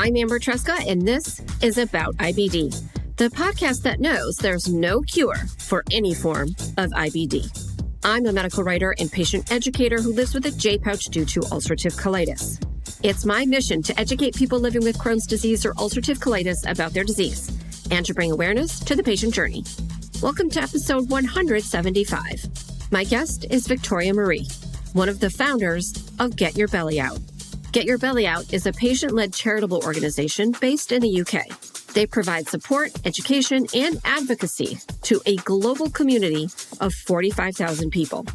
I'm Amber Tresca, and this is About IBD, the podcast that knows there's no cure for any form of IBD. I'm a medical writer and patient educator who lives with a J-pouch due to ulcerative colitis. It's my mission to educate people living with Crohn's disease or ulcerative colitis about their disease and to bring awareness to the patient journey. Welcome to episode 175. My guest is Victoria Marie, one of the founders of Get Your Belly Out. Get Your Belly Out is a patient-led charitable organization based in the UK. They provide support, education, and advocacy to a global community of 45,000 people.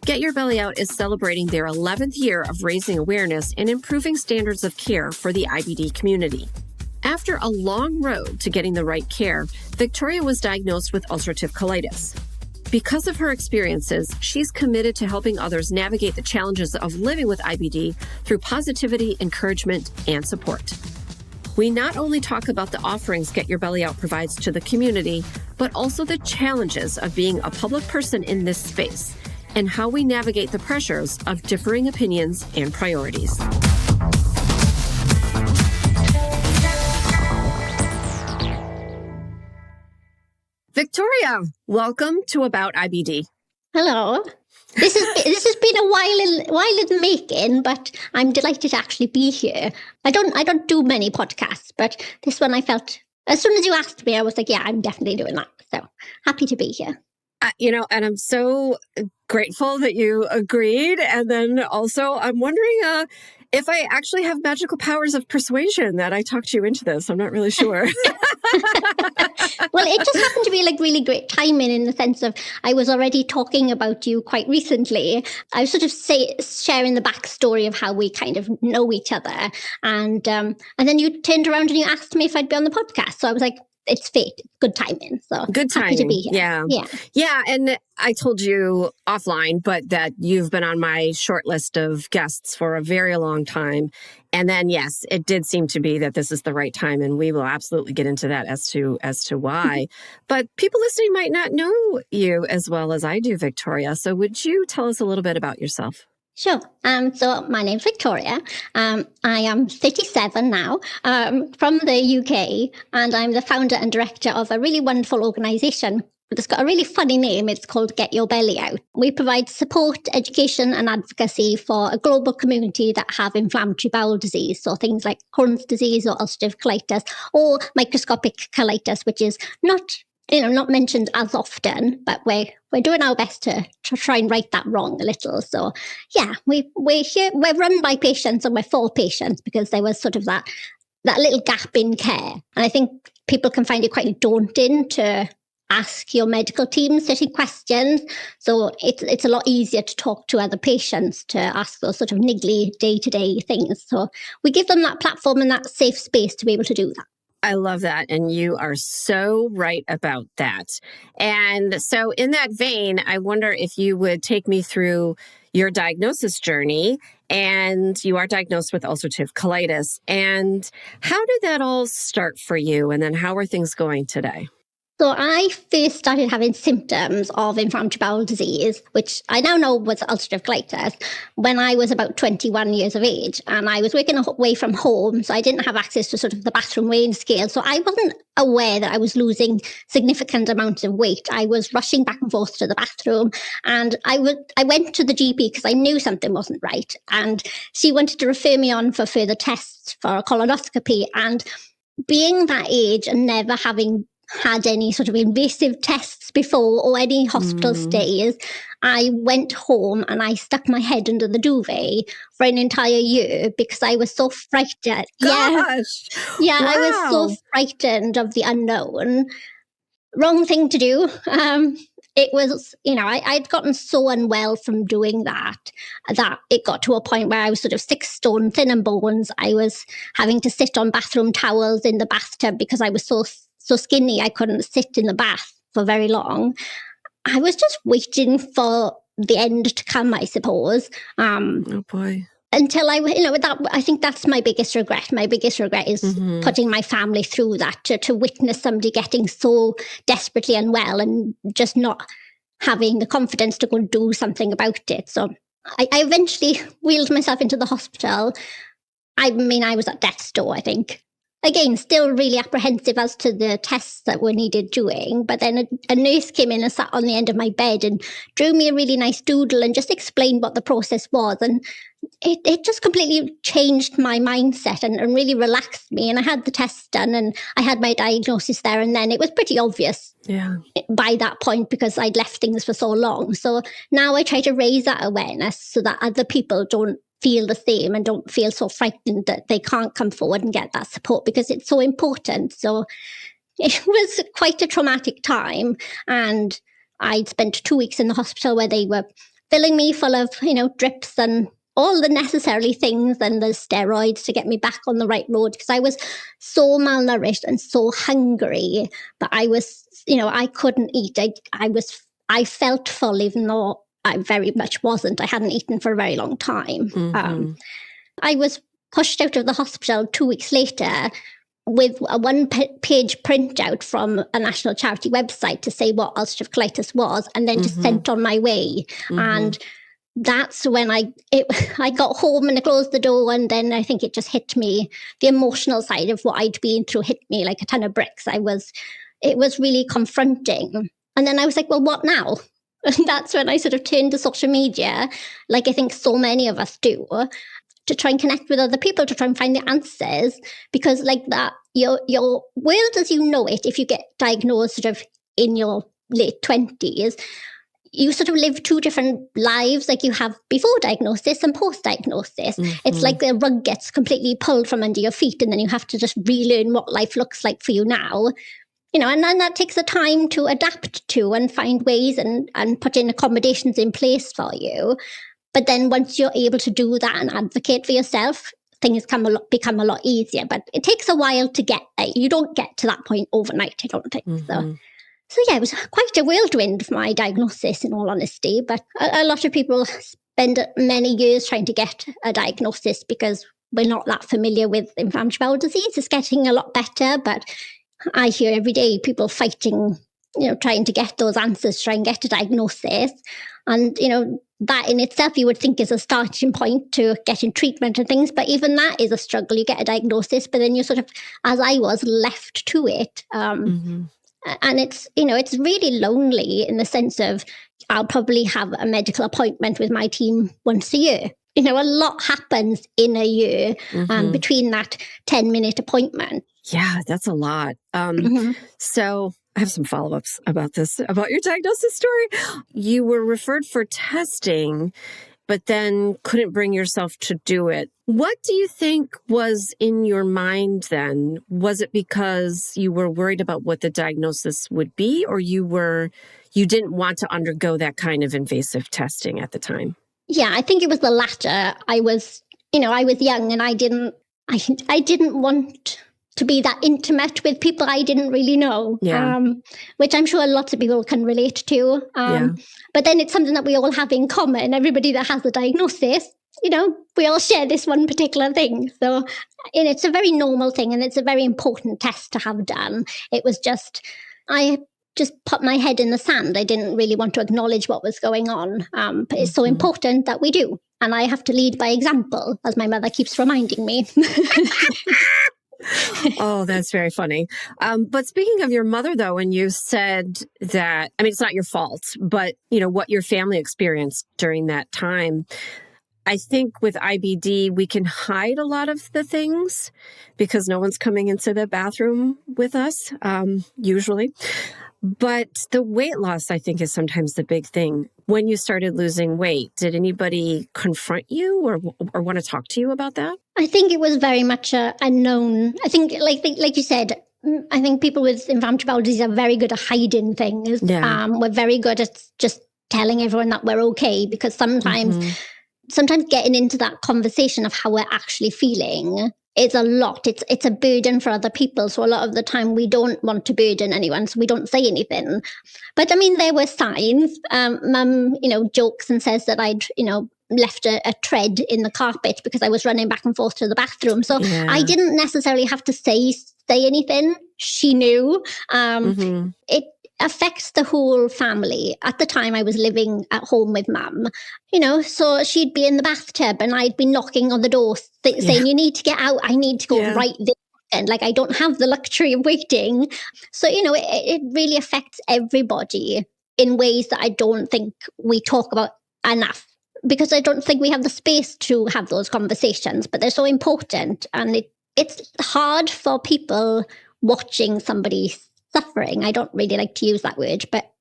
Get Your Belly Out is celebrating their 11th year of raising awareness and improving standards of care for the IBD community. After a long road to getting the right care, Victoria was diagnosed with ulcerative colitis. Because of her experiences, she's committed to helping others navigate the challenges of living with IBD through positivity, encouragement, and support. We not only talk about the offerings Get Your Belly Out provides to the community, but also the challenges of being a public person in this space and how we navigate the pressures of differing opinions and priorities. Victoria, welcome to About IBD. Hello. This has been a while in the making, but I'm delighted to actually be here. I don't do many podcasts, but this one I felt as soon as you asked me, I was like, yeah, I'm definitely doing that. So happy to be here. And I'm so grateful that you agreed. And then also, I'm wondering if I actually have magical powers of persuasion that I talked you into this. I'm not really sure. Well, it just happened to be like really great timing in the sense of I was already talking about you quite recently. I was sort of sharing the backstory of how we kind of know each other. And then you turned around and you asked me if I'd be on the podcast. So I was like, it's fate. It's good timing. So good timing. Happy to be here. Yeah. And I told you offline, but that you've been on my short list of guests for a very long time. And then, yes, it did seem to be that this is the right time. And we will absolutely get into that as to why. But people listening might not know you as well as I do, Victoria. So would you tell us a little bit about yourself? Sure. So my name's Victoria. I am 37 now, from the UK, and I'm the founder and director of a really wonderful organisation that's got a really funny name. It's called Get Your Belly Out. We provide support, education and advocacy for a global community that have inflammatory bowel disease. So things like Crohn's disease or ulcerative colitis or microscopic colitis, which is not mentioned as often, but we're doing our best to try and right that wrong a little. So yeah, we're run by patients and we're for patients because there was sort of that little gap in care. And I think people can find it quite daunting to ask your medical team certain questions. So it's a lot easier to talk to other patients to ask those sort of niggly day-to-day things. So we give them that platform and that safe space to be able to do that. I love that. And you are so right about that. And so in that vein, I wonder if you would take me through your diagnosis journey. And you are diagnosed with ulcerative colitis. And how did that all start for you? And then how are things going today? So I first started having symptoms of inflammatory bowel disease, which I now know was ulcerative colitis, when I was about 21 years of age. And I was working away from home, so I didn't have access to sort of the bathroom weighing scale. So I wasn't aware that I was losing significant amounts of weight. I was rushing back and forth to the bathroom. And I went to the GP because I knew something wasn't right. And she wanted to refer me on for further tests for a colonoscopy. And being that age and never having had any sort of invasive tests before or any hospital stays, I went home and I stuck my head under the duvet for an entire year because I was so frightened. Gosh. Yeah, wow. I was so frightened of the unknown. Wrong thing to do. It was, I'd gotten so unwell from doing that it got to a point where I was sort of 6 stone thin and bones. I was having to sit on bathroom towels in the bathtub because I was so skinny I couldn't sit in the bath for very long. I was just waiting for the end to come, I suppose. Oh boy. Until I think that's my biggest regret. My biggest regret is putting my family through that, to witness somebody getting so desperately unwell and just not having the confidence to go and do something about it. So I eventually wheeled myself into the hospital. I mean, I was at death's door, I think. again, still really apprehensive as to the tests that were needed doing. But then a nurse came in and sat on the end of my bed and drew me a really nice doodle and just explained what the process was. And it just completely changed my mindset and really relaxed me. And I had the tests done and I had my diagnosis there. And then it was pretty obvious by that point because I'd left things for so long. So now I try to raise that awareness so that other people don't feel the same and don't feel so frightened that they can't come forward and get that support because it's so important. So it was quite a traumatic time. And I'd spent 2 weeks in the hospital where they were filling me full of, drips and all the necessary things and the steroids to get me back on the right road because I was so malnourished and so hungry. But I was, I couldn't eat. I felt full even though I very much wasn't. I hadn't eaten for a very long time. Mm-hmm. I was pushed out of the hospital 2 weeks later with a one-page printout from a national charity website to say what ulcerative colitis was, and then just sent on my way. And that's when I got home and I closed the door, and then I think it just hit me. The emotional side of what I'd been through hit me like a ton of bricks. It was really confronting. And then I was like, well, what now? And that's when I sort of turned to social media, like I think so many of us do, to try and connect with other people, to try and find the answers. Because like that, your world as you know it, if you get diagnosed sort of in your late 20s, you sort of live two different lives, like you have before diagnosis and post-diagnosis. It's like the rug gets completely pulled from under your feet and then you have to just relearn what life looks like for you now. And then that takes the time to adapt to and find ways and put in accommodations in place for you. But then once you're able to do that and advocate for yourself, things become a lot easier. But it takes a while to get there. You don't get to that point overnight, I don't think. So yeah, it was quite a whirlwind for my diagnosis, in all honesty. But a lot of people spend many years trying to get a diagnosis because we're not that familiar with inflammatory bowel disease. It's getting a lot better, but I hear every day people fighting, trying to get those answers, try and get a diagnosis. And, that in itself you would think is a starting point to getting treatment and things. But even that is a struggle. You get a diagnosis, but then you're sort of, as I was, left to it. And it's, it's really lonely in the sense of I'll probably have a medical appointment with my team once a year. A lot happens in a year between that 10-minute appointment. Yeah, that's a lot. So I have some follow-ups about this, about your diagnosis story. You were referred for testing, but then couldn't bring yourself to do it. What do you think was in your mind then? Was it because you were worried about what the diagnosis would be, or you didn't want to undergo that kind of invasive testing at the time? Yeah, I think it was the latter. I was young and I didn't want to be that intimate with people I didn't really know, which I'm sure lots of people can relate to. But then it's something that we all have in common. Everybody that has a diagnosis, we all share this one particular thing. So it's a very normal thing and it's a very important test to have done. It was just, I just put my head in the sand. I didn't really want to acknowledge what was going on. But it's so important that we do. And I have to lead by example, as my mother keeps reminding me. Oh, that's very funny. But speaking of your mother, though, when you said that, it's not your fault, but, what your family experienced during that time, I think with IBD, we can hide a lot of the things because no one's coming into the bathroom with us, usually. But the weight loss, I think, is sometimes the big thing. When you started losing weight, did anybody confront you or want to talk to you about that? I think it was very much a known. I think, like you said, I think people with inflammatory bowel disease are very good at hiding things. Yeah. We're very good at just telling everyone that we're okay because sometimes getting into that conversation of how we're actually feeling is a lot. It's a burden for other people. So a lot of the time we don't want to burden anyone, so we don't say anything. But there were signs. Mum, jokes and says that I'd, left a tread in the carpet because I was running back and forth to the bathroom. So I didn't necessarily have to say anything. She knew. It affects the whole family. At the time I was living at home with Mum, so she'd be in the bathtub and I'd be knocking on the door saying, you need to get out. I need to go right there. weekend. Like, I don't have the luxury of waiting. So, it really affects everybody in ways that I don't think we talk about enough, because I don't think we have the space to have those conversations, but they're so important. And it's hard for people watching somebody suffering. I don't really like to use that word, but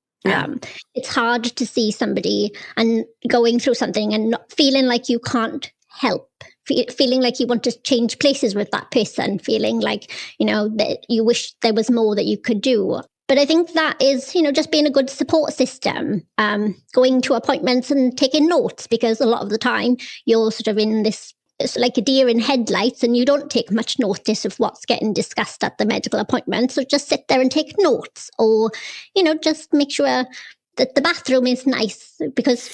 it's hard to see somebody and going through something and not feeling like you can't help, feeling like you want to change places with that person, feeling like, that you wish there was more that you could do. But I think that is, just being a good support system, going to appointments and taking notes, because a lot of the time you're sort of in this, it's like a deer in headlights, and you don't take much notice of what's getting discussed at the medical appointment. So just sit there and take notes, or, just make sure that the bathroom is nice, because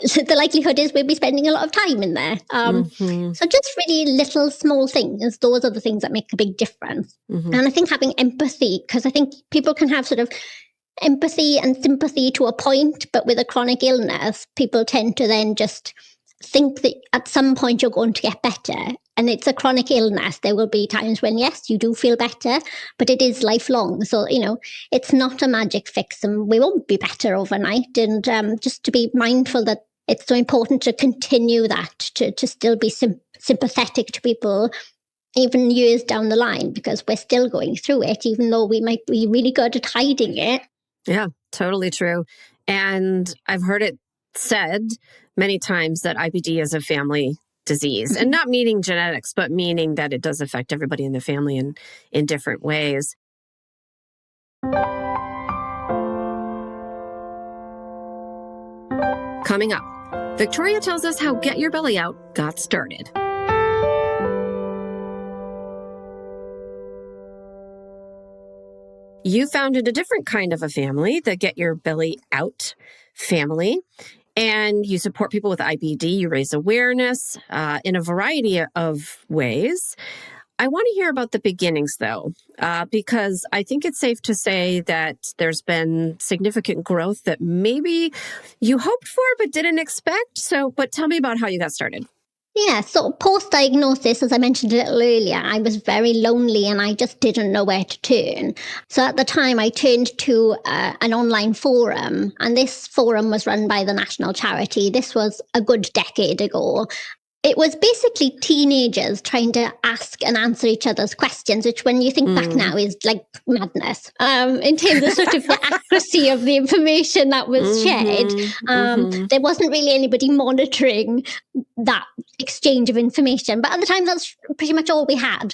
the likelihood is we'll be spending a lot of time in there. So just really little small things, those are the things that make a big difference. And I think having empathy, because I think people can have sort of empathy and sympathy to a point, but with a chronic illness, people tend to then just think that at some point you're going to get better. And it's a chronic illness. There will be times when, yes, you do feel better, but it is lifelong. So, it's not a magic fix, and we won't be better overnight. And just to be mindful that it's so important to continue that, to still be sympathetic to people, even years down the line, because we're still going through it, even though we might be really good at hiding it. Yeah, totally true. And I've heard it said many times that IBD is a family disease, and not meaning genetics, but meaning that it does affect everybody in the family in different ways. Coming up, Victoria tells us how Get Your Belly Out got started. You founded a different kind of a family, the Get Your Belly Out family, and you support people with IBD. You raise awareness in a variety of ways. I want to hear about the beginnings, though, because I think it's safe to say that there's been significant growth that maybe you hoped for but didn't expect. But tell me about how you got started. Yeah, so post-diagnosis, as I mentioned a little earlier, I was very lonely and I just didn't know where to turn. So at the time, I turned to an online forum, and this forum was run by the national charity. This was a good decade ago. It was basically teenagers trying to ask and answer each other's questions, which when you think back now is like madness in terms of sort of the accuracy of the information that was shared. There wasn't really anybody monitoring that exchange of information. But at the time, that's pretty much all we had.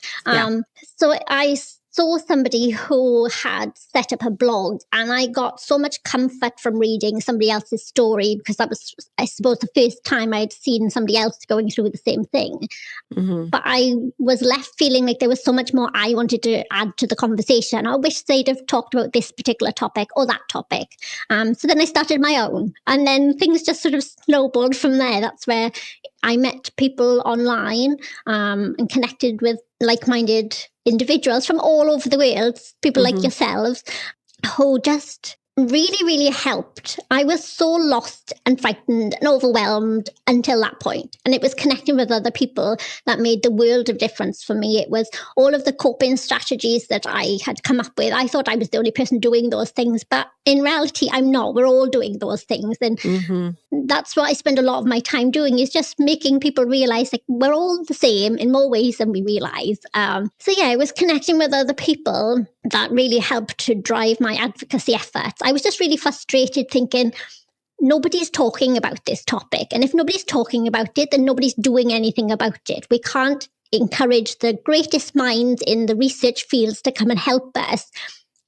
So I saw somebody who had set up a blog, and I got so much comfort from reading somebody else's story, because that was, I suppose, the first time I'd seen somebody else going through the same thing. But I was left feeling like there was so much more I wanted to add to the conversation. I wish they'd have talked about this particular topic or that topic. So then I started my own, and then things just sort of snowballed from there. That's where I met people online and connected with like-minded individuals from all over the world, people like yourselves, who just really, really helped. I was so lost and frightened and overwhelmed until that point. And it was connecting with other people that made the world of difference for me. It was all of the coping strategies that I had come up with. I thought I was the only person doing those things, but in reality, I'm not. We're all doing those things. And that's what I spend a lot of my time doing, is just making people realize like we're all the same in more ways than we realize. So yeah, it was connecting with other people that really helped to drive my advocacy efforts. I was just really frustrated thinking, nobody's talking about this topic. And if nobody's talking about it, then nobody's doing anything about it. We can't encourage the greatest minds in the research fields to come and help us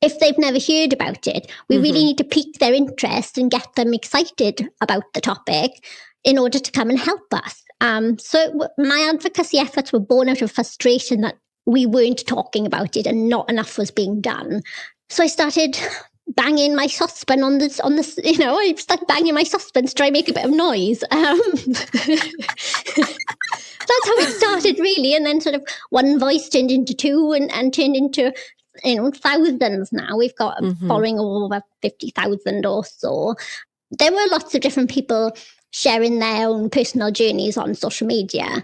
if they've never heard about it. We really need to pique their interest and get them excited about the topic in order to come and help us. So my advocacy efforts were born out of frustration that we weren't talking about it and not enough was being done. So I started banging my saucepan on this, I started banging my saucepan to try and make a bit of noise. That's how it started, really. And then sort of one voice turned into two and turned into, thousands now. We've got a following of over 50,000 or so. There were lots of different people sharing their own personal journeys on social media.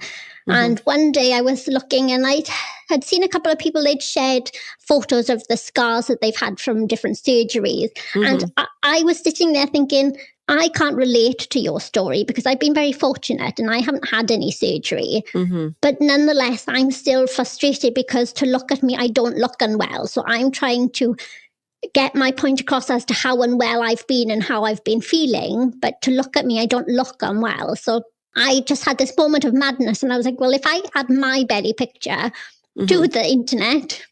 And one day I was looking and I had seen a couple of people, they'd shared photos of the scars that they've had from different surgeries. And I was sitting there thinking, I can't relate to your story because I've been very fortunate and I haven't had any surgery. But nonetheless, I'm still frustrated because to look at me, I don't look unwell. So I'm trying to get my point across as to how unwell I've been and how I've been feeling. But to look at me, I don't look unwell. So I just had this moment of madness. And I was like, well, if I add my belly picture to the internet,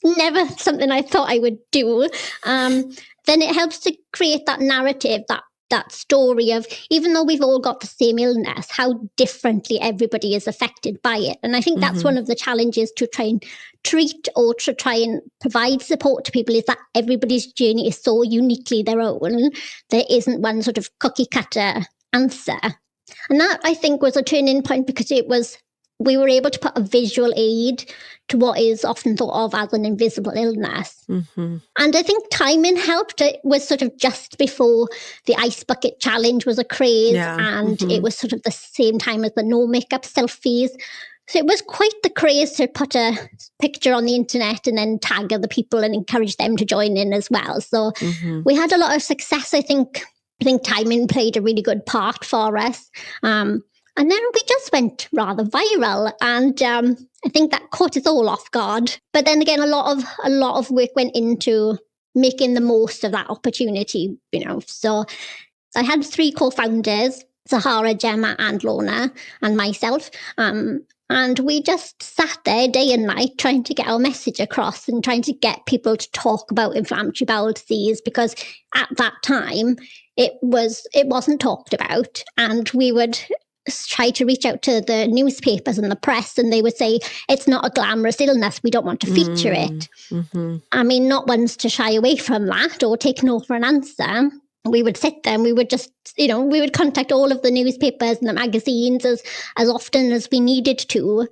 never something I thought I would do, then it helps to create that narrative, that story of, even though we've all got the same illness, how differently everybody is affected by it. And I think that's one of the challenges to try and treat or to try and provide support to people, is that everybody's journey is so uniquely their own. There isn't one sort of cookie cutter answer. And that, I think, was a turning point because we were able to put a visual aid to what is often thought of as an invisible illness. And I think timing helped. It was sort of just before the ice bucket challenge was a craze, and it was sort of the same time as the no makeup selfies. So it was quite the craze to put a picture on the internet and then tag other people and encourage them to join in as well. So we had a lot of success. I think timing played a really good part for us. And then we just went rather viral, and I think that caught us all off guard. But then again, a lot of work went into making the most of that opportunity, So I had 3 co-founders, Zahara, Gemma, and Lorna, and myself. And we just sat there day and night trying to get our message across and trying to get people to talk about inflammatory bowel disease, because at that time it wasn't talked about, and we would try to reach out to the newspapers and the press, and they would say, it's not a glamorous illness, we don't want to feature it. I mean, not ones to shy away from that or take no for an answer. We would sit there and we would just, we would contact all of the newspapers and the magazines as often as we needed to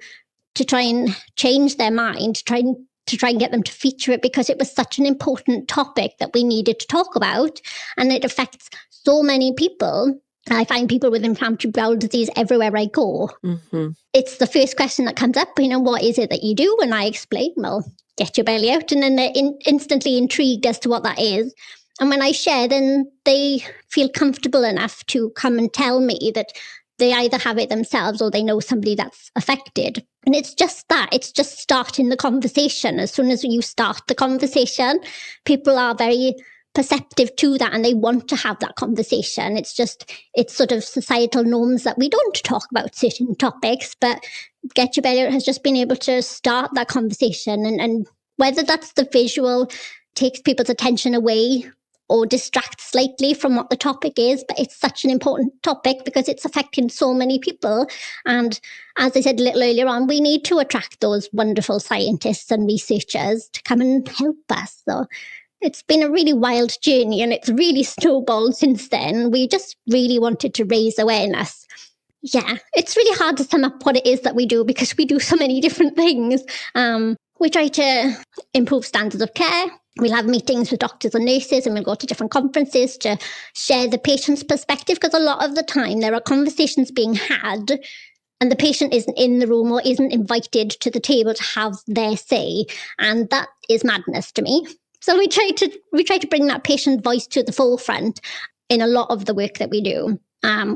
try and change their mind, to try and get them to feature it, because it was such an important topic that we needed to talk about, and it affects so many people. I find people with inflammatory bowel disease everywhere I go. It's the first question that comes up, what is it that you do? And I explain, well, get your belly out. And then they're instantly intrigued as to what that is. And when I share, then they feel comfortable enough to come and tell me that they either have it themselves or they know somebody that's affected. And it's just that. It's just starting the conversation. As soon as you start the conversation, people are very perceptive to that and they want to have that conversation. It's sort of societal norms that we don't talk about certain topics, but Get Your Belly Out has just been able to start that conversation, and whether that's the visual takes people's attention away or distracts slightly from what the topic is, but it's such an important topic because it's affecting so many people. And as I said a little earlier on, we need to attract those wonderful scientists and researchers to come and help us. So it's been a really wild journey and it's really snowballed since then. We just really wanted to raise awareness. Yeah, it's really hard to sum up what it is that we do because we do so many different things. We try to improve standards of care. We'll have meetings with doctors and nurses, and we'll go to different conferences to share the patient's perspective, because a lot of the time there are conversations being had and the patient isn't in the room or isn't invited to the table to have their say. And that is madness to me. So we try to bring that patient voice to the forefront in a lot of the work that we do.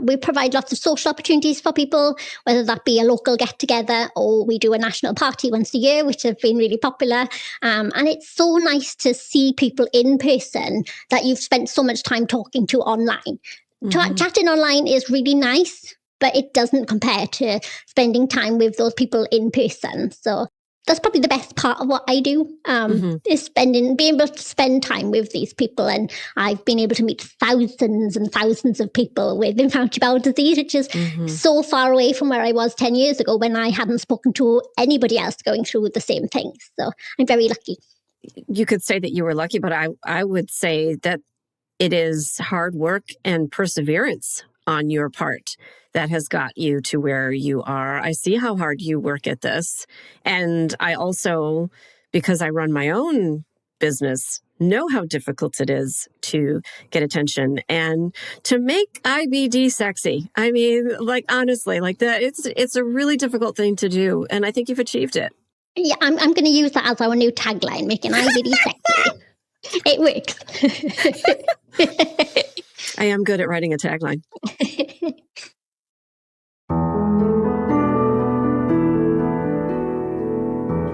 We provide lots of social opportunities for people, whether that be a local get-together or we do a national party once a year, which have been really popular. And it's so nice to see people in person that you've spent so much time talking to online. Chatting online is really nice, but it doesn't compare to spending time with those people in person. So that's probably the best part of what I do, is being able to spend time with these people. And I've been able to meet thousands and thousands of people with inflammatory bowel disease, which is so far away from where I was 10 years ago when I hadn't spoken to anybody else going through the same things. So I'm very lucky. You could say that you were lucky, but I would say that it is hard work and perseverance on your part that has got you to where you are. I see how hard you work at this. And I also, because I run my own business know how difficult it is to get attention and to make IBD sexy. I mean, like, honestly, like that, it's a really difficult thing to do. And I think you've achieved it. Yeah, I'm going to use that as our new tagline, making IBD sexy. It works. I am good at writing a tagline.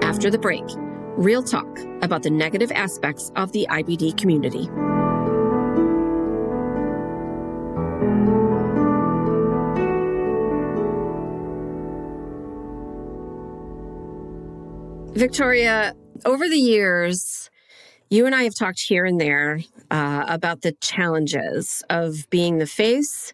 After the break, real talk about the negative aspects of the IBD community. Victoria, over the years, you and I have talked here and there about the challenges of being the face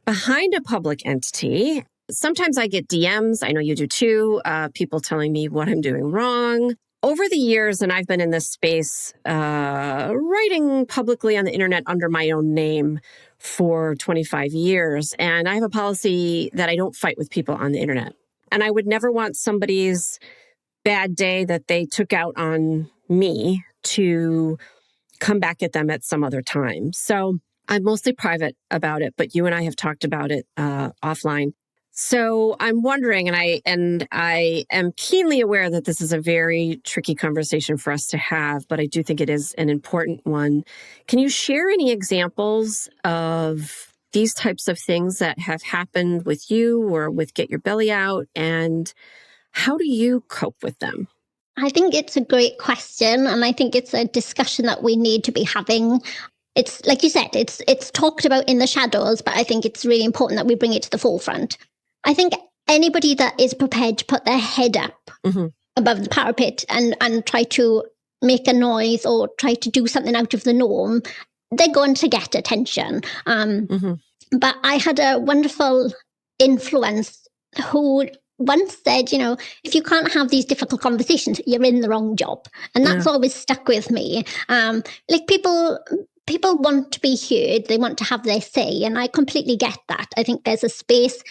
behind a public entity. Sometimes I get DMs, I know you do too, people telling me what I'm doing wrong. Over the years, and I've been in this space writing publicly on the internet under my own name for 25 years, and I have a policy that I don't fight with people on the internet. And I would never want somebody's bad day that they took out on me to come back at them at some other time. So I'm mostly private about it, but you and I have talked about it offline. So I'm wondering, and I am keenly aware that this is a very tricky conversation for us to have, but I do think it is an important one. Can you share any examples of these types of things that have happened with you or with Get Your Belly Out, and how do you cope with them? I think it's a great question, and I think it's a discussion that we need to be having. It's like you said, it's talked about in the shadows, but I think it's really important that we bring it to the forefront. I think anybody that is prepared to put their head up above the parapet and try to make a noise or try to do something out of the norm, they're going to get attention. But I had a wonderful influence who once said, if you can't have these difficult conversations, you're in the wrong job. And that's always stuck with me. Like people want to be heard. They want to have their say. And I completely get that. I think there's a space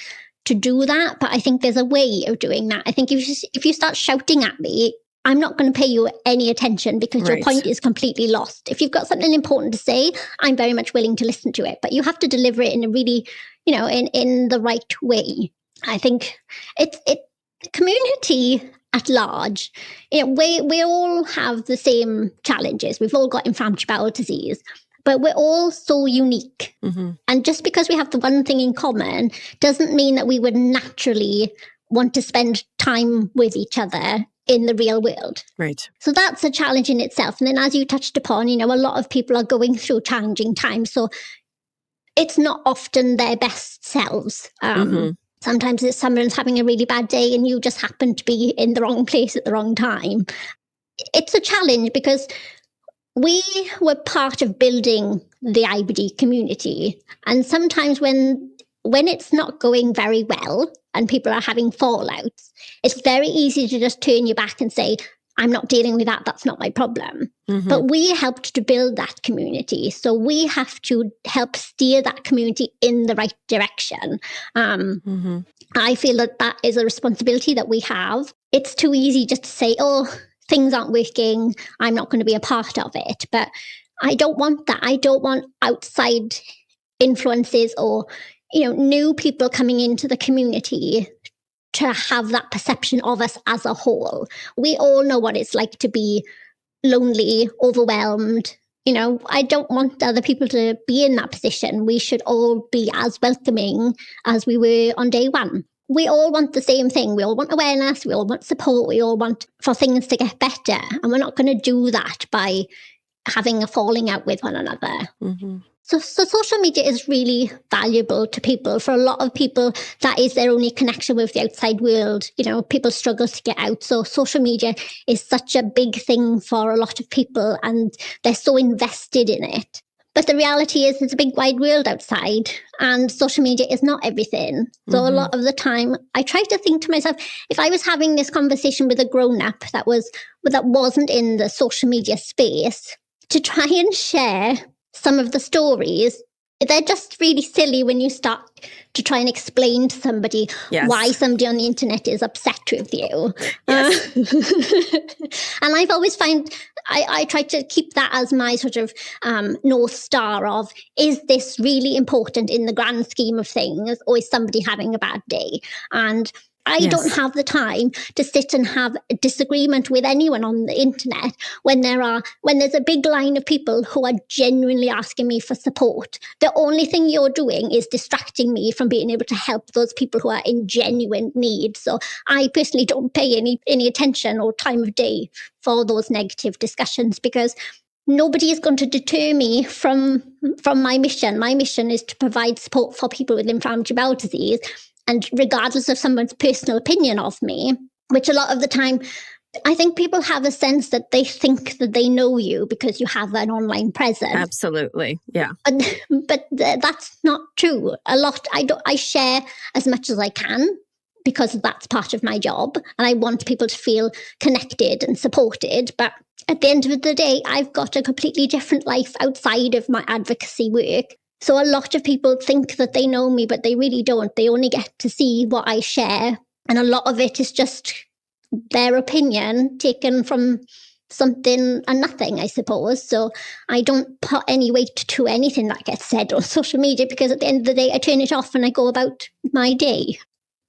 to do that, but I think there's a way of doing that. I think if you start shouting at me, I'm not going to pay you any attention because your point is completely lost. If you've got something important to say, I'm very much willing to listen to it, but you have to deliver it in a really, in the right way. I think it's community at large. We all have the same challenges. We've all got inflammatory bowel disease, but we're all so unique. And just because we have the one thing in common doesn't mean that we would naturally want to spend time with each other in the real world. Right. So that's a challenge in itself. And then as you touched upon, a lot of people are going through challenging times. So it's not often their best selves. Sometimes it's someone's having a really bad day and you just happen to be in the wrong place at the wrong time. It's a challenge because we were part of building the IBD community. And sometimes when it's not going very well and people are having fallouts, it's very easy to just turn your back and say, I'm not dealing with that. That's not my problem. But we helped to build that community. So we have to help steer that community in the right direction. I feel that is a responsibility that we have. It's too easy just to say, oh, things aren't working, I'm not going to be a part of it. But I don't want that. I don't want outside influences or, new people coming into the community to have that perception of us as a whole. We all know what it's like to be lonely, overwhelmed. I don't want other people to be in that position. We should all be as welcoming as we were on day one. We all want the same thing. We all want awareness. We all want support. We all want for things to get better. And we're not going to do that by having a falling out with one another. So social media is really valuable to people. For a lot of people, that is their only connection with the outside world. People struggle to get out. So social media is such a big thing for a lot of people and they're so invested in it. But the reality is there's a big wide world outside and social media is not everything. So a lot of the time I try to think to myself, if I was having this conversation with a grown-up that wasn't in the social media space, to try and share some of the stories they're just really silly when you start to try and explain to somebody why somebody on the internet is upset with you. Yes. And I've always found I try to keep that as my sort of North Star of, is this really important in the grand scheme of things, or is somebody having a bad day? And I don't have the time to sit and have a disagreement with anyone on the internet when there's a big line of people who are genuinely asking me for support. The only thing you're doing is distracting me from being able to help those people who are in genuine need. So I personally don't pay any attention or time of day for those negative discussions, because nobody is going to deter me from my mission. My mission is to provide support for people with inflammatory bowel disease. And regardless of someone's personal opinion of me, which a lot of the time, I think people have a sense that they think that they know you because you have an online presence. Absolutely. Yeah. But that's not true. I share as much as I can, because that's part of my job. And I want people to feel connected and supported. But at the end of the day, I've got a completely different life outside of my advocacy work. So a lot of people think that they know me, but they really don't. They only get to see what I share. And a lot of it is just their opinion taken from something and nothing, I suppose. So I don't put any weight to anything that gets said on social media, because at the end of the day, I turn it off and I go about my day.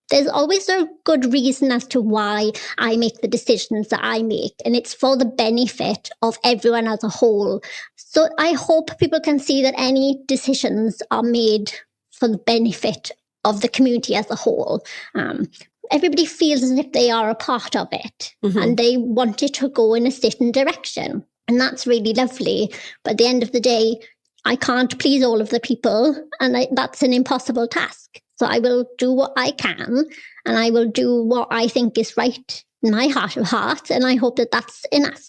There's always a good reason as to why I make the decisions that I make, and it's for the benefit of everyone as a whole. So I hope people can see that any decisions are made for the benefit of the community as a whole. Everybody feels as if they are a part of it, and they want it to go in a certain direction. And that's really lovely. But at the end of the day, I can't please all of the people, and that's an impossible task. So I will do what I can, and I will do what I think is right in my heart of hearts, and I hope that that's enough.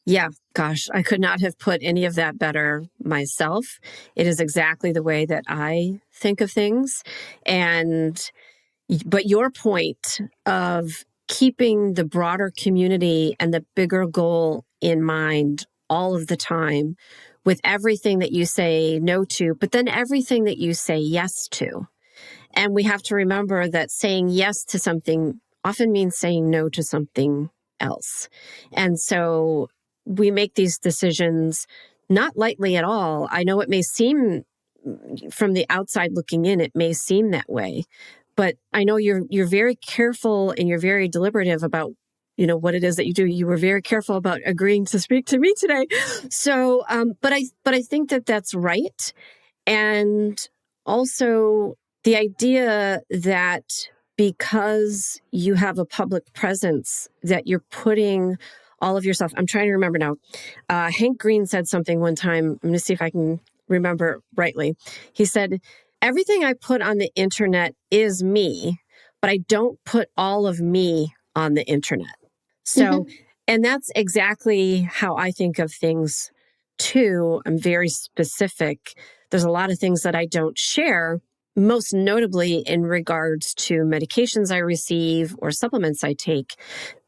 Yeah, gosh, I could not have put any of that better myself. It is exactly the way that I think of things. But your point of keeping the broader community and the bigger goal in mind all of the time, with everything that you say no to, but then everything that you say yes to. And we have to remember that saying yes to something often means saying no to something else. And so we make these decisions not lightly at all. I know it may seem, from the outside looking in, it may seem that way, but I know you're very careful and you're very deliberative about, what it is that you do. You were very careful about agreeing to speak to me today. So, but I think that that's right. And also the idea that because you have a public presence, that you're putting all of yourself. I'm trying to remember now. Hank Green said something one time. I'm going to see if I can remember rightly. He said, everything I put on the internet is me, but I don't put all of me on the internet. So, and that's exactly how I think of things too. I'm very specific. There's a lot of things that I don't share, most notably in regards to medications I receive or supplements I take,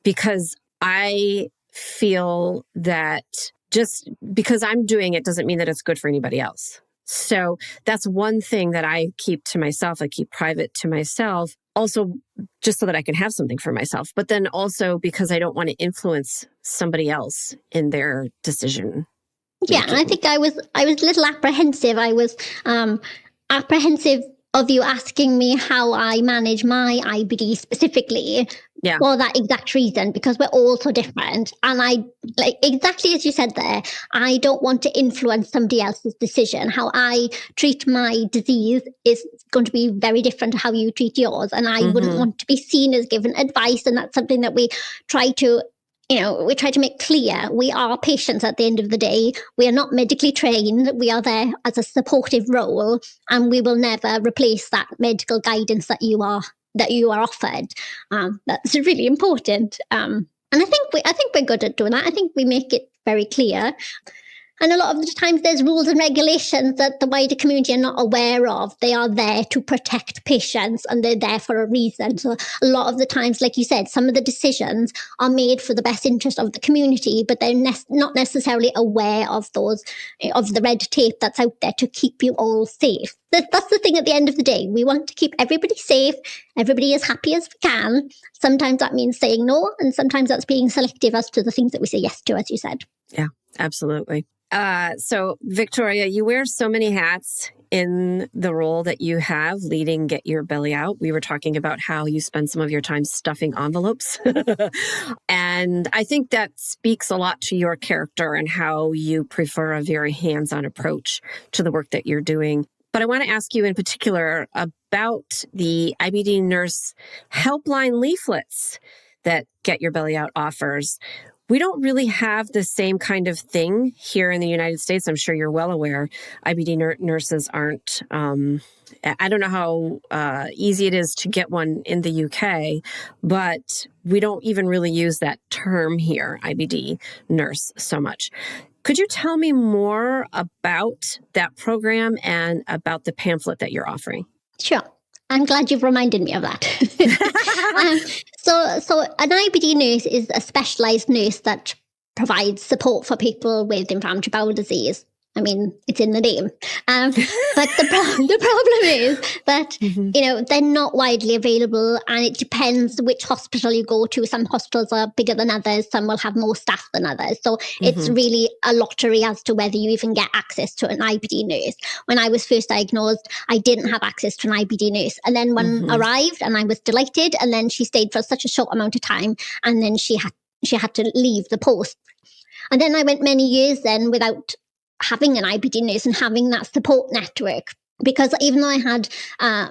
because I feel that just because I'm doing it doesn't mean that it's good for anybody else. So that's one thing that I keep to myself. I keep private to myself, also just so that I can have something for myself, but then also because I don't want to influence somebody else in their decision. Yeah, and I think I was a little apprehensive. I was apprehensive of you asking me how I manage my IBD specifically. Yeah. For that exact reason, because we're all so different. And I, like exactly as you said there, I don't want to influence somebody else's decision. How I treat my disease is going to be very different to how you treat yours. And I wouldn't want to be seen as giving advice. And that's something that we try to make clear. We are patients at the end of the day. We are not medically trained. We are there as a supportive role, and we will never replace that medical guidance that you are offered. That's really important. And I think we're good at doing that. I think we make it very clear. And a lot of the times there's rules and regulations that the wider community are not aware of. They are there to protect patients and they're there for a reason. So a lot of the times, like you said, some of the decisions are made for the best interest of the community, but they're not necessarily aware of the red tape that's out there to keep you all safe. That's the thing at the end of the day. We want to keep everybody safe, everybody as happy as we can. Sometimes that means saying no, and sometimes that's being selective as to the things that we say yes to, as you said. Yeah, absolutely. So, Victoria, you wear so many hats in the role that you have leading Get Your Belly Out. We were talking about how you spend some of your time stuffing envelopes. And I think that speaks a lot to your character and how you prefer a very hands-on approach to the work that you're doing. But I want to ask you in particular about the IBD Nurse Helpline leaflets that Get Your Belly Out offers. We don't really have the same kind of thing here in the United States. I'm sure you're well aware. IBD nurses aren't, I don't know how easy it is to get one in the UK, but we don't even really use that term here, IBD nurse, so much. Could you tell me more about that program and about the pamphlet that you're offering? Sure. I'm glad you've reminded me of that. So an IBD nurse is a specialised nurse that provides support for people with inflammatory bowel disease. I mean, it's in the name. But the problem is that, they're not widely available, and it depends which hospital you go to. Some hospitals are bigger than others. Some will have more staff than others. So it's really a lottery as to whether you even get access to an IBD nurse. When I was first diagnosed, I didn't have access to an IBD nurse. And then one arrived and I was delighted. And then she stayed for such a short amount of time. And then she had to leave the post. And then I went many years then without having an IBD nurse and having that support network. Because even though I had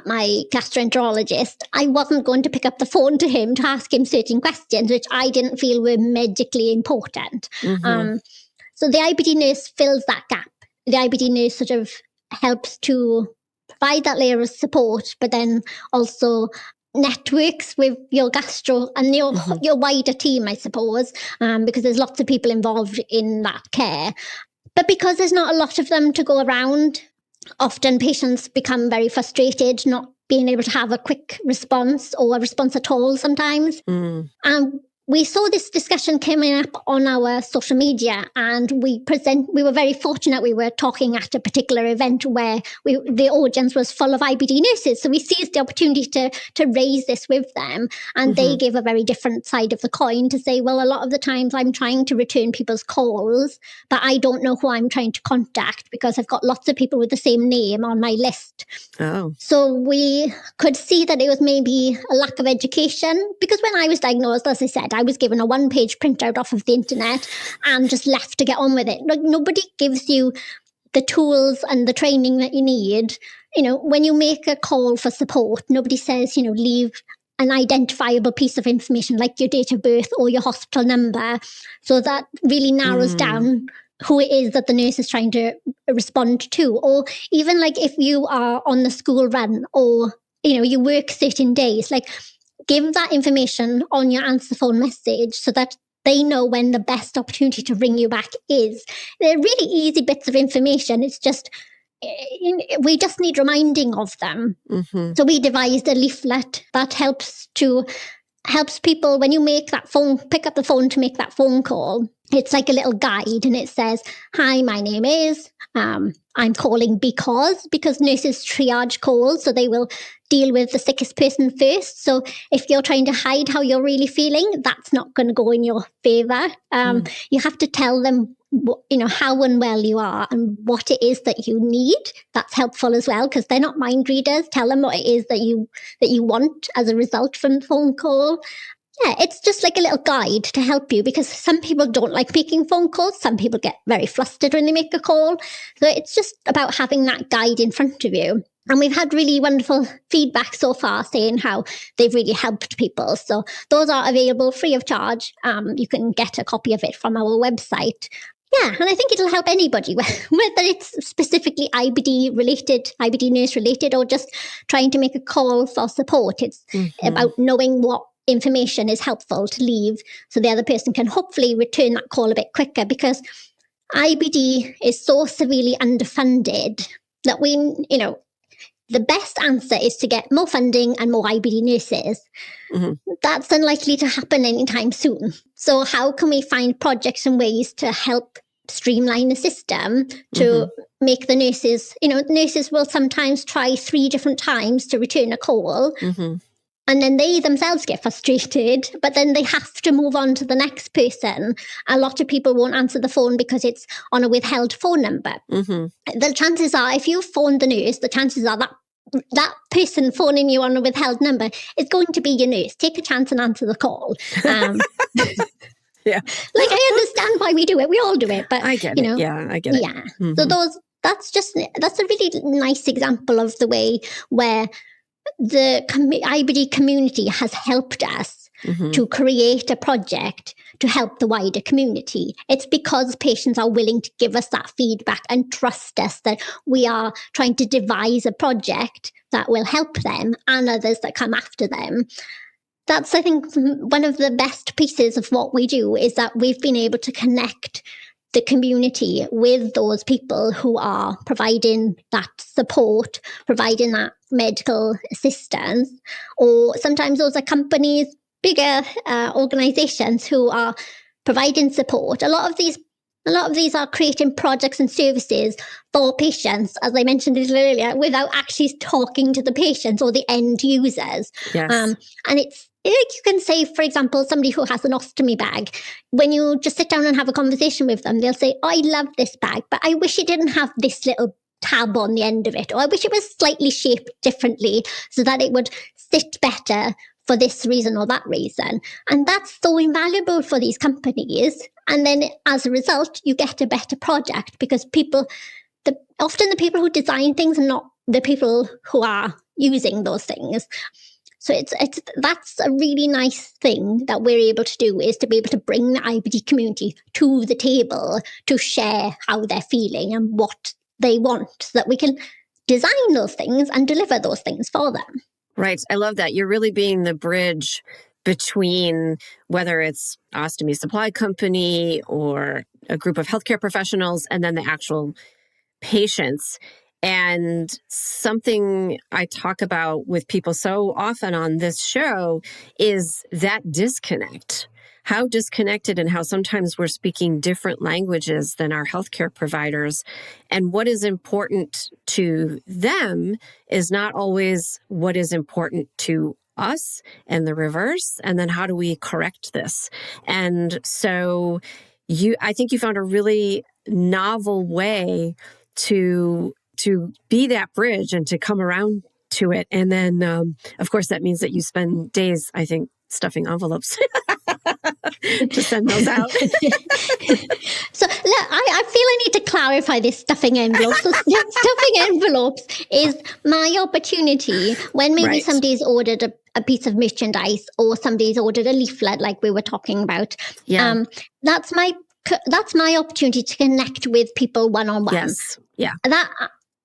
my gastroenterologist, I wasn't going to pick up the phone to him to ask him certain questions, which I didn't feel were medically important. So the IBD nurse fills that gap. The IBD nurse sort of helps to provide that layer of support, but then also networks with your gastro and your wider team, I suppose, because there's lots of people involved in that care. But because there's not a lot of them to go around, often patients become very frustrated, not being able to have a quick response or a response at all sometimes. We saw this discussion coming up on our social media, and we were very fortunate. We were talking at a particular event where the audience was full of IBD nurses. So we seized the opportunity to raise this with them. And they gave a very different side of the coin to say, well, a lot of the times I'm trying to return people's calls, but I don't know who I'm trying to contact because I've got lots of people with the same name on my list. Oh. So we could see that it was maybe a lack of education, because when I was diagnosed, as I said, I was given a one-page printout off of the internet and just left to get on with it. Like, nobody gives you the tools and the training that you need. When you make a call for support, nobody says, leave an identifiable piece of information like your date of birth or your hospital number. So that really narrows down who it is that the nurse is trying to respond to. Or even like if you are on the school run or, you work certain days, like, give that information on your answer phone message so that they know when the best opportunity to ring you back is. They're really easy bits of information. It's just, we just need reminding of them. So we devised a leaflet that helps people when you pick up the phone to make that phone call. It's like a little guide, and it says, hi, my name is, I'm calling because nurses triage calls, so they will deal with the sickest person first. So if you're trying to hide how you're really feeling, that's not going to go in your favor. You have to tell them, how unwell you are and what it is that you need. That's helpful as well, because they're not mind readers. Tell them what it is that you want as a result from the phone call. Yeah, it's just like a little guide to help you, because some people don't like making phone calls. Some people get very flustered when they make a call. So it's just about having that guide in front of you. And we've had really wonderful feedback so far saying how they've really helped people. So those are available free of charge. You can get a copy of it from our website. Yeah, and I think it'll help anybody, whether it's specifically IBD related, IBD nurse related, or just trying to make a call for support. It's about knowing what information is helpful to leave so the other person can hopefully return that call a bit quicker, because IBD is so severely underfunded that the best answer is to get more funding and more IBD nurses. Mm-hmm. That's unlikely to happen anytime soon. So how can we find projects and ways to help streamline the system to make the nurses, nurses will sometimes try 3 different times to return a call. And then they themselves get frustrated, but then they have to move on to the next person. A lot of people won't answer the phone because it's on a withheld phone number. The chances are, if you phone the nurse, the chances are that person phoning you on a withheld number is going to be your nurse. Take a chance and answer the call. Yeah. Like, I understand why we do it. We all do it. But I get it. Yeah, I get it. Yeah. So that's a really nice example of the way where the IBD community has helped us to create a project to help the wider community. It's because patients are willing to give us that feedback and trust us that we are trying to devise a project that will help them and others that come after them. That's, I think, one of the best pieces of what we do is that we've been able to connect the community with those people who are providing that support, providing that medical assistance, or sometimes those are companies, bigger organizations who are providing support. A lot of these are creating projects and services for patients, as I mentioned a little earlier, without actually talking to the patients or the end users. Yes. And it's like, you can say, for example, somebody who has an ostomy bag, when you just sit down and have a conversation with them, they'll say, I love this bag, but I wish it didn't have this little tab on the end of it, or I wish it was slightly shaped differently so that it would sit better for this reason or that reason. And that's so invaluable for these companies. And then as a result, you get a better project because often the people who design things are not the people who are using those things. So that's a really nice thing that we're able to do, is to be able to bring the IBD community to the table to share how they're feeling and what they want, so that we can design those things and deliver those things for them. Right. I love that. You're really being the bridge between whether it's ostomy supply company or a group of healthcare professionals and then the actual patients. And something I talk about with people so often on this show is that disconnect. How disconnected and how sometimes we're speaking different languages than our healthcare providers. And what is important to them is not always what is important to us, and the reverse. And then how do we correct this? And so I think you found a really novel way to be that bridge and to come around to it. And then, of course, that means that you spend days, I think, stuffing envelopes to send those out. So look, I feel I need to clarify this stuffing envelopes. So stuffing envelopes is my opportunity when maybe somebody's ordered a piece of merchandise or somebody's ordered a leaflet like we were talking about. Yeah. That's my opportunity to connect with people one-on-one. Yes. Yeah. That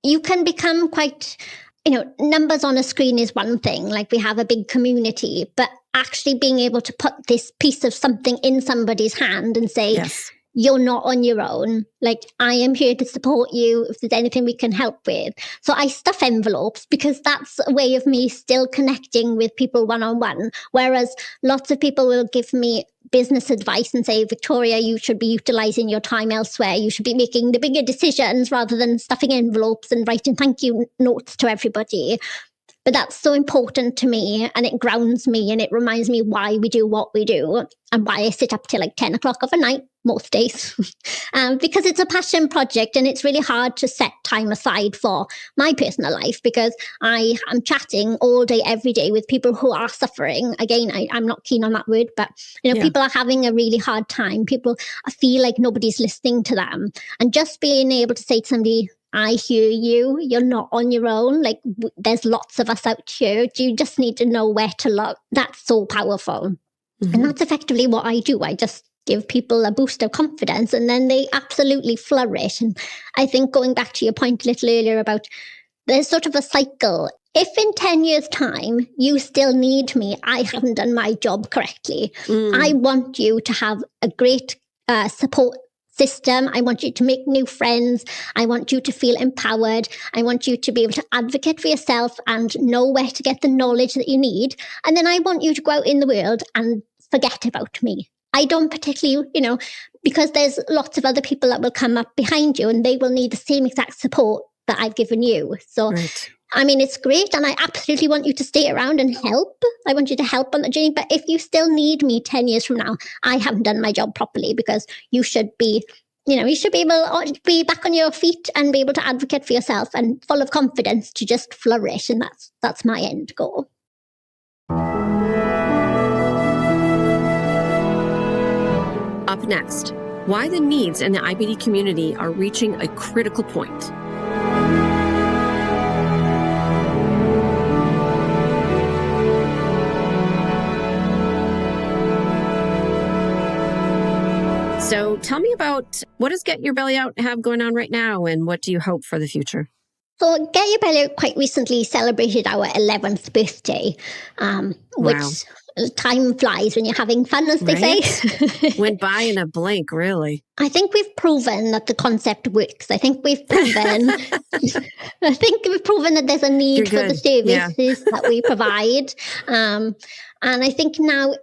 you can become quite, numbers on a screen is one thing, like we have a big community, but actually being able to put this piece of something in somebody's hand and say, Yes. You're not on your own. Like, I am here to support you if there's anything we can help with. So I stuff envelopes because that's a way of me still connecting with people one-on-one. Whereas lots of people will give me business advice and say, Victoria, you should be utilizing your time elsewhere. You should be making the bigger decisions rather than stuffing envelopes and writing thank you notes to everybody. But that's so important to me, and it grounds me, and it reminds me why we do what we do and why I sit up till like 10 o'clock of a night most days. Because it's a passion project, and it's really hard to set time aside for my personal life because I am chatting all day, every day with people who are suffering. Again, I'm not keen on that word, but people are having a really hard time. People feel like nobody's listening to them. And just being able to say to somebody, I hear you. You're not on your own. Like, there's lots of us out here. You just need to know where to look. That's so powerful. And that's effectively what I do. I just give people a boost of confidence, and then they absolutely flourish. And I think going back to your point a little earlier about there's sort of a cycle. If in 10 years' time you still need me, I haven't done my job correctly. I want you to have a great support system. I want you to make new friends. I want you to feel empowered. I want you to be able to advocate for yourself and know where to get the knowledge that you need. And then I want you to go out in the world and forget about me. I don't particularly, because there's lots of other people that will come up behind you and they will need the same exact support that I've given you. So, Right. It's great. And I absolutely want you to stay around and help. I want you to help on the journey. But if you still need me 10 years from now, I haven't done my job properly, because you should be, you should be able to be back on your feet and be able to advocate for yourself and full of confidence to just flourish. And that's my end goal. Up next, why the needs in the IBD community are reaching a critical point. So tell me about, what does Get Your Belly Out have going on right now, and what do you hope for the future? So Get Your Belly Out quite recently celebrated our 11th birthday, which time flies when you're having fun, as they say. Went by in a blink, really. I think we've proven that the concept works. I think we've proven that there's a need for the services that we provide. And I think now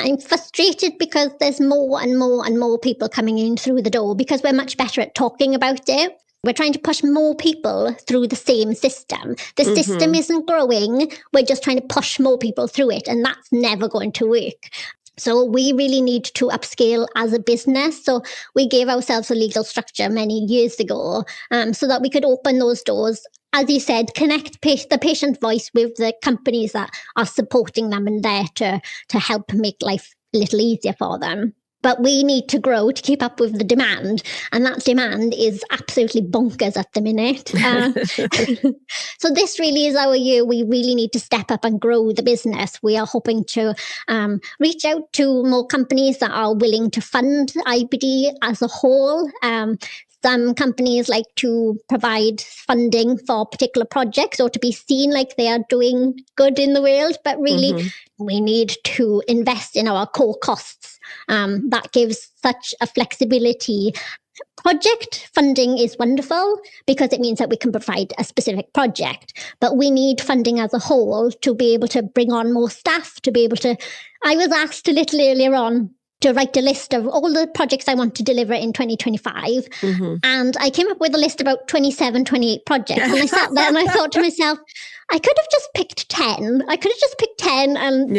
I'm frustrated because there's more and more and more people coming in through the door, because we're much better at talking about it. We're trying to push more people through the same system. The system isn't growing. We're just trying to push more people through it, and that's never going to work. So we really need to upscale as a business. So we gave ourselves a legal structure many years ago, so that we could open those doors. As you said, connect the patient voice with the companies that are supporting them and there to help make life a little easier for them. But we need to grow to keep up with the demand. And that demand is absolutely bonkers at the minute. So this really is our year. We really need to step up and grow the business. We are hoping to reach out to more companies that are willing to fund IBD as a whole. Some companies like to provide funding for particular projects or to be seen like they are doing good in the world, but really we need to invest in our core costs. That gives such a flexibility. Project funding is wonderful because it means that we can provide a specific project, but we need funding as a whole to be able to bring on more staff, to be able to... I was asked a little earlier on to write a list of all the projects I want to deliver in 2025. And I came up with a list about 27, 28 projects. And I sat there and I thought to myself, I could have just picked 10. I could have just picked 10 and,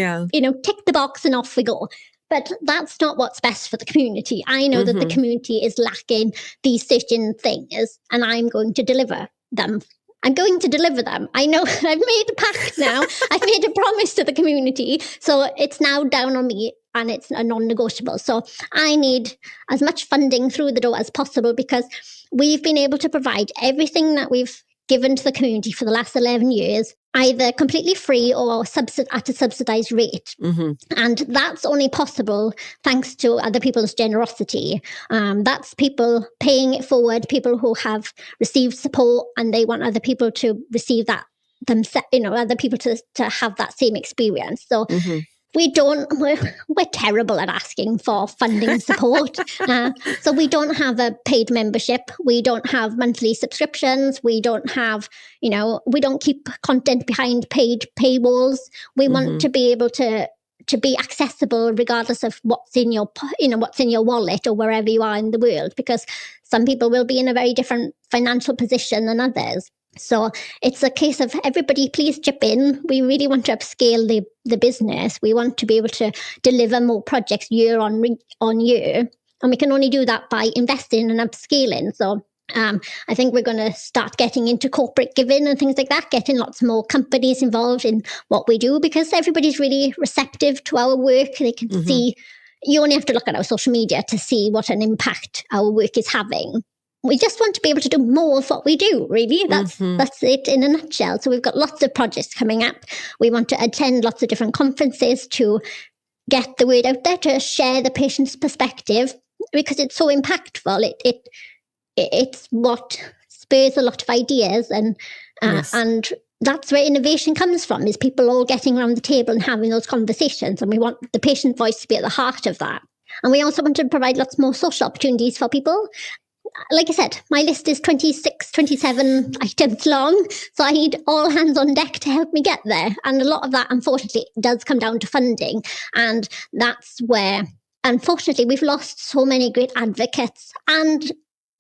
tick the box and off we go. But that's not what's best for the community. I know that the community is lacking these certain things, and I'm going to deliver them. I'm going to deliver them. I know I've made a pact now. I've made a promise to the community. So it's now down on me, and it's a non-negotiable. So I need as much funding through the door as possible, because we've been able to provide everything that we've given to the community for the last 11 years, either completely free or at a subsidized rate. And that's only possible thanks to other people's generosity. That's people paying it forward, people who have received support and they want other people to receive that themselves, other people to have that same experience. So we're terrible at asking for funding support. So we don't have a paid membership. We don't have monthly subscriptions. We don't have, we don't keep content behind paid paywalls. We want to be able to be accessible regardless of what's in your wallet or wherever you are in the world, because some people will be in a very different financial position than others. So it's a case of everybody, please chip in. We really want to upscale the business. We want to be able to deliver more projects year on year. And we can only do that by investing and upscaling. So I think we're going to start getting into corporate giving and things like that, getting lots more companies involved in what we do, because everybody's really receptive to our work. They can see, you only have to look at our social media to see what an impact our work is having. We just want to be able to do more of what we do, really. That's it in a nutshell. So we've got lots of projects coming up. We want to attend lots of different conferences to get the word out there, to share the patient's perspective, because it's so impactful. It's what spurs a lot of ideas, and that's where innovation comes from, is people all getting around the table and having those conversations. And we want the patient voice to be at the heart of that. And we also want to provide lots more social opportunities for people. Like I said, my list is 26, 27 items long. So I need all hands on deck to help me get there. And a lot of that, unfortunately, does come down to funding. And that's where, unfortunately, we've lost so many great advocates and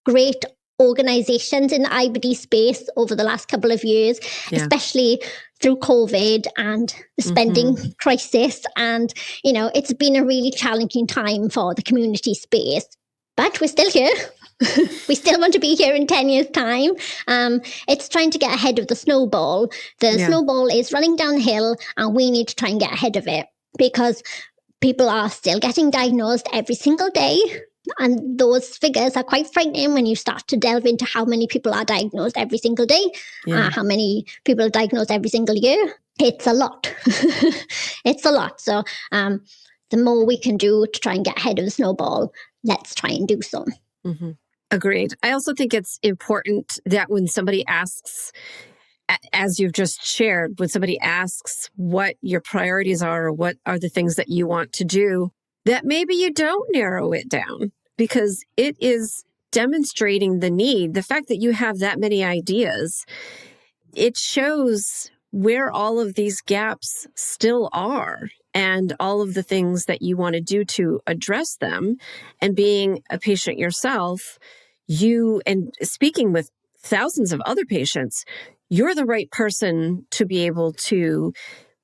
great organizations in the IBD space over the last couple of years, especially through COVID and the spending crisis. And, it's been a really challenging time for the community space. But we're still here. We still want to be here in 10 years' time. It's trying to get ahead of the snowball. The snowball is running downhill, and we need to try and get ahead of it because people are still getting diagnosed every single day. And those figures are quite frightening when you start to delve into how many people are diagnosed every single day, how many people are diagnosed every single year. It's a lot. It's a lot. So the more we can do to try and get ahead of the snowball, let's try and do so. Mm-hmm. Agreed. I also think it's important that when somebody asks, as you've just shared, when somebody asks what your priorities are or what are the things that you want to do, that maybe you don't narrow it down because it is demonstrating the need. The fact that you have that many ideas, it shows where all of these gaps still are and all of the things that you want to do to address them. And being a patient yourself, and speaking with thousands of other patients, you're the right person to be able to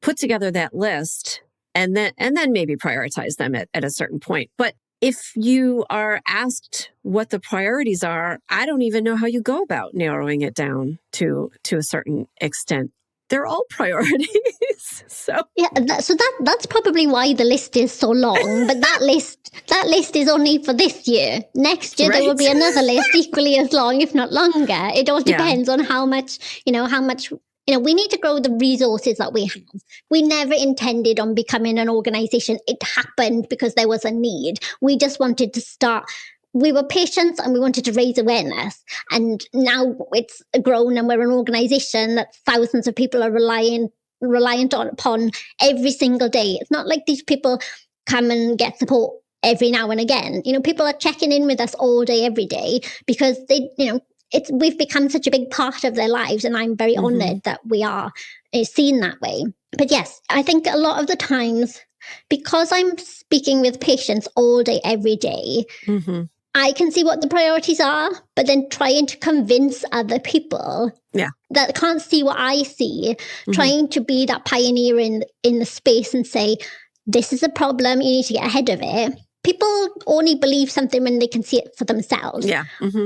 put together that list and then maybe prioritize them at a certain point. But if you are asked what the priorities are, I don't even know how you go about narrowing it down to a certain extent. They're all priorities. So that's probably why the list is so long. But that list is only for this year. Next year there will be another list equally as long, if not longer. It all depends on how much we need to grow the resources that we have. We never intended on becoming an organization. It happened because there was a need. We just wanted to start. We were patients and we wanted to raise awareness. And now it's grown and we're an organization that thousands of people are reliant upon every single day. It's not like these people come and get support every now and again. People are checking in with us all day, every day, because we've become such a big part of their lives. And I'm very honored that we are seen that way. But yes, I think a lot of the times, because I'm speaking with patients all day, every day, I can see what the priorities are, but then trying to convince other people that can't see what I see, trying to be that pioneer in the space and say, this is a problem, you need to get ahead of it. People only believe something when they can see it for themselves,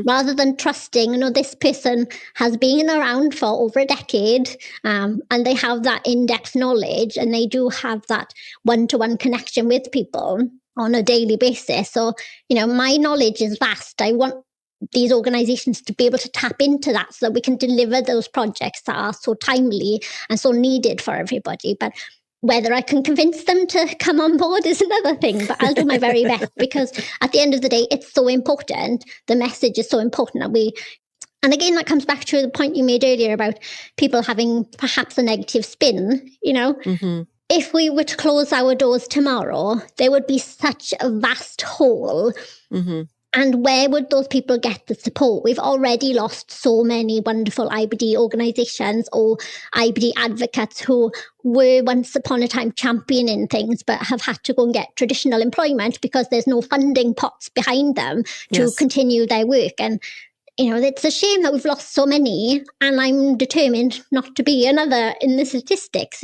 rather than trusting, this person has been around for over a decade and they have that in-depth knowledge and they do have that one-to-one connection with people on a daily basis. So, my knowledge is vast. I want these organizations to be able to tap into that so that we can deliver those projects that are so timely and so needed for everybody. But whether I can convince them to come on board is another thing, but I'll do my very best because at the end of the day, it's so important. The message is so important that and again, that comes back to the point you made earlier about people having perhaps a negative spin, If we were to close our doors tomorrow, there would be such a vast hole. And where would those people get the support? We've already lost so many wonderful IBD organizations or IBD advocates who were once upon a time championing things, but have had to go and get traditional employment because there's no funding pots behind them to continue their work. And, it's a shame that we've lost so many, and I'm determined not to be another in the statistics.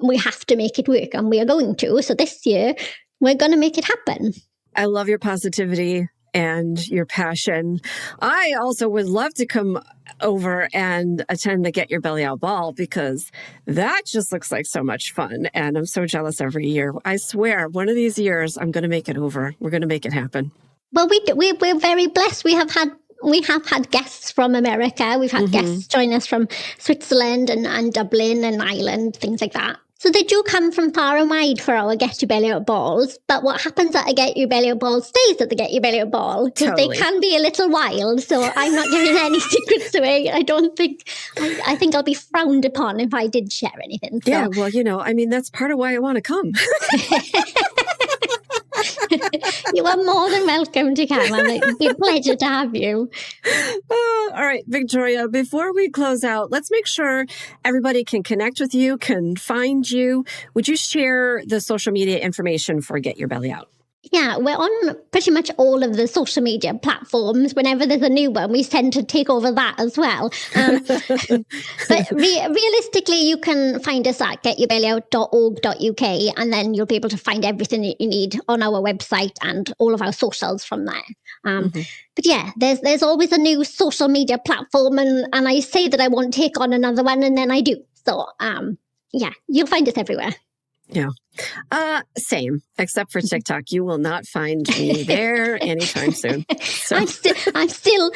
We have to make it work, and we are going to. So this year, we're going to make it happen. I love your positivity and your passion. I also would love to come over and attend the Get Your Belly Out ball because that just looks like so much fun. And I'm so jealous every year. I swear, one of these years, I'm going to make it over. We're going to make it happen. Well, we're very blessed. We have had guests from America. We've had guests join us from Switzerland and Dublin and Ireland, things like that. So they do come from far and wide for our Get Your Belly Out balls. But what happens at a Get Your Belly Out ball stays at the Get Your Belly Out ball. Because they can be a little wild. So I'm not giving any secrets away. I think I'll be frowned upon if I did share anything. So. Yeah, well, that's part of why I want to come. You are more than welcome to come. It'd be a pleasure to have you. All right, Victoria, before we close out, let's make sure everybody can connect with you, can find you. Would you share the social media information for Get Your Belly Out? Yeah, we're on pretty much all of the social media platforms. Whenever there's a new one, we tend to take over that as well. But realistically, you can find us at getyourbellyout.org.uk, and then you'll be able to find everything that you need on our website and all of our socials from there. But yeah, there's always a new social media platform, and I say that I won't take on another one, and then I do. So yeah, you'll find us everywhere. Yeah. Same, except for TikTok. You will not find me there anytime soon. So. I'm still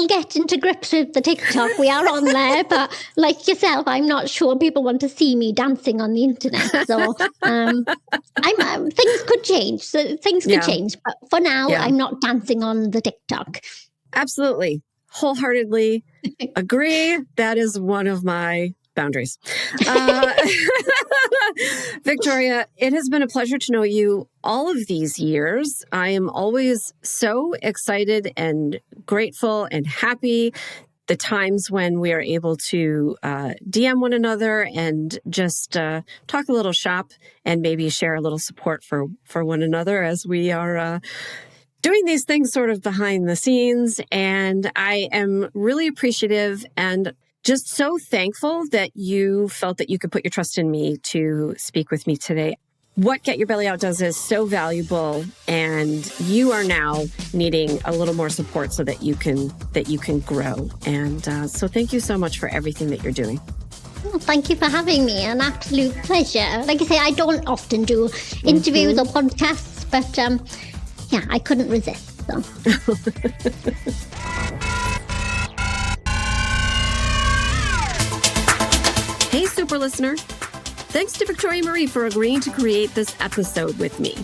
getting to grips with the TikTok. We are on there, but like yourself, I'm not sure people want to see me dancing on the internet. So things could change. So things could change, but for now, I'm not dancing on the TikTok. Absolutely, wholeheartedly agree. That is one of my boundaries. Victoria, it has been a pleasure to know you all of these years. I am always so excited and grateful and happy the times when we are able to DM one another and just talk a little shop and maybe share a little support for one another as we are doing these things sort of behind the scenes. And I am really appreciative and just so thankful that you felt that you could put your trust in me to speak with me today. What Get Your Belly Out does is so valuable, and you are now needing a little more support so that you can grow. And so thank you so much for everything that you're doing. Well, thank you for having me. An absolute pleasure. Like I say, I don't often do interviews or podcasts, but yeah, I couldn't resist. So. Hey, super listener. Thanks to Victoria Marie for agreeing to create this episode with me.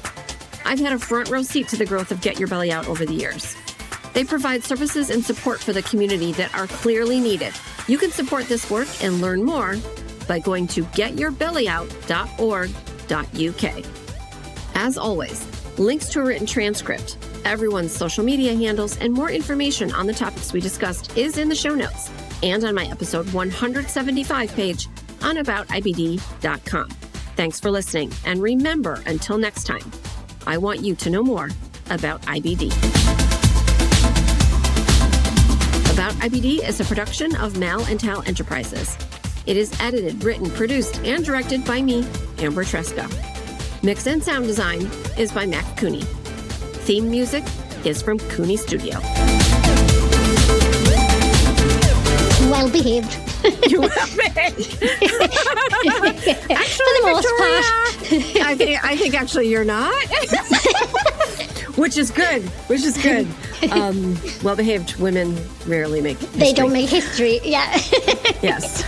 I've had a front row seat to the growth of Get Your Belly Out over the years. They provide services and support for the community that are clearly needed. You can support this work and learn more by going to getyourbellyout.org.uk. As always, links to a written transcript, everyone's social media handles, and more information on the topics we discussed is in the show notes and on my episode 175 page on aboutibd.com. Thanks for listening. And remember, until next time, I want you to know more about IBD. About IBD is a production of Mal and Tal Enterprises. It is edited, written, produced, and directed by me, Amber Tresca. Mix and sound design is by Mac Cooney. Theme music is from Cooney Studio. Well behaved. You well behaved. Actually, for the most Victoria, part. I think actually you're not. Which is good. Well behaved women rarely make history. They don't make history. Yeah. Yes.